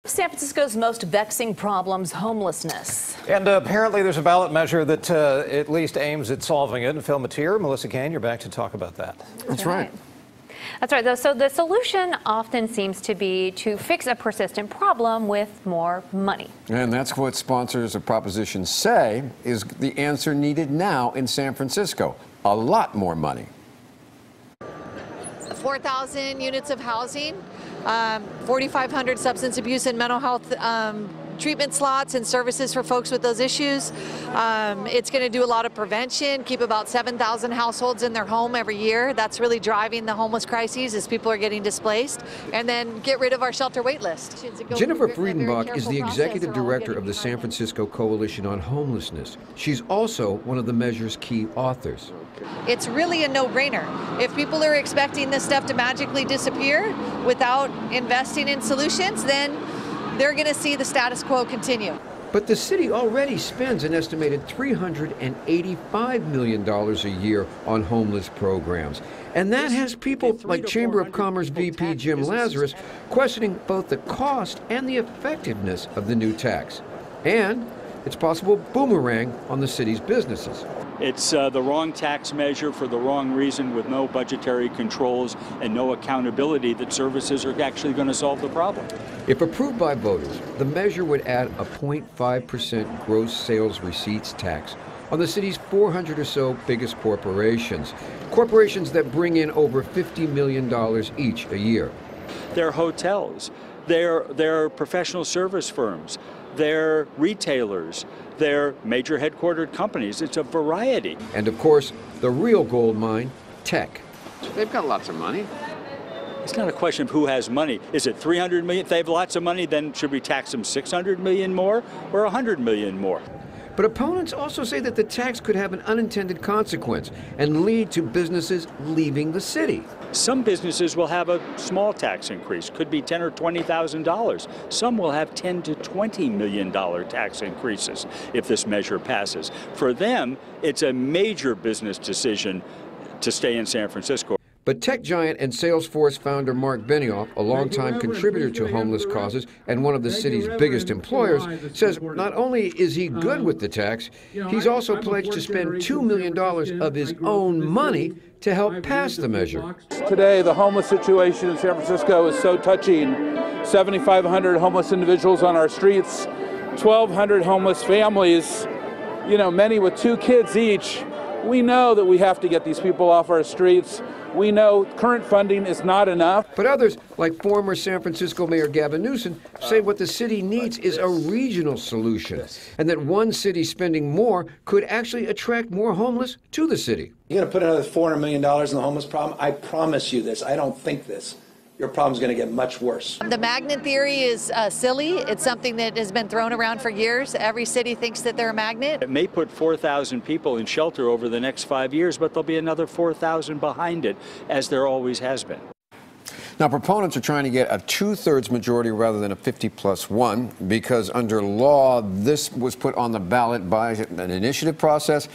San Francisco's most vexing problems, homelessness. And apparently there's a ballot measure that at least aims at solving it. And Phil Matier, Melissa Kane, you're back to talk about that. That's right. That's right. So the solution often seems to be to fix a persistent problem with more money. And that's what sponsors of propositions say is the answer needed now in San Francisco. A lot more money. 4,000 units of housing, 4,500 substance abuse and mental health treatment slots and services for folks with those issues. It's going to do a lot of prevention, keep about 7,000 households in their home every year. That's really driving the homeless crises as people are getting displaced. And then get rid of our shelter wait list. Jennifer Friedenbach is the executive director of the San Francisco Coalition on Homelessness. She's also one of the measure's key authors. It's really a no-brainer. If people are expecting this stuff to magically disappear without investing in solutions, then they're going to see the status quo continue. But the city already spends an estimated $385 million a year on homeless programs. And that has people like Chamber of Commerce VP Jim Lazarus questioning both the cost and the effectiveness of the new tax. And its possible boomerang on the city's businesses. It's the wrong tax measure for the wrong reason, with no budgetary controls and no accountability that services are actually going to solve the problem. If approved by voters, the measure would add a 0.5% gross sales receipts tax on the city's 400 or so biggest corporations. Corporations that bring in over $50 million each a year. They're hotels, they're professional service firms, they're retailers, they're major headquartered companies. It's a variety. And of course, the real gold mine, tech. They've got lots of money. It's not a question of who has money. Is it 300 million? If they have lots of money, then should we tax them 600 million more or 100 million more? But opponents also say that the tax could have an unintended consequence and lead to businesses leaving the city. Some businesses will have a small tax increase, could be $10,000 or $20,000. Some will have $10 to $20 million tax increases if this measure passes. For them, it's a major business decision to stay in San Francisco. But tech giant and Salesforce founder Mark Benioff, a longtime contributor to homeless causes and one of the city's biggest employers, says not only is he good with the tax, he's also pledged to spend $2 million of his own money to help pass the measure. Today, the homeless situation in San Francisco is so touching. 7,500 homeless individuals on our streets, 1,200 homeless families, many with 2 kids each. We know that we have to get these people off our streets. We know current funding is not enough. But others, like former San Francisco Mayor Gavin Newsom, say what the city needs is a regional solution, and that one city spending more could actually attract more homeless to the city. You're going to put another $400 million in the homeless problem? I promise you this. I don't think this. Your problem's going to get much worse. The magnet theory is silly. It's something that has been thrown around for years. Every city thinks that they're a magnet. It may put 4,000 people in shelter over the next 5 years, but there'll be another 4,000 behind it, as there always has been. Now, proponents are trying to get a 2/3 majority rather than a 50+1 because under law, this was put on the ballot by an initiative process,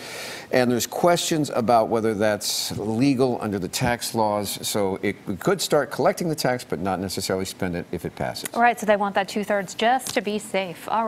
and there's questions about whether that's legal under the tax laws. So we could start collecting the tax, but not necessarily spend it if it passes. All right, so they want that 2/3 just to be safe. All right.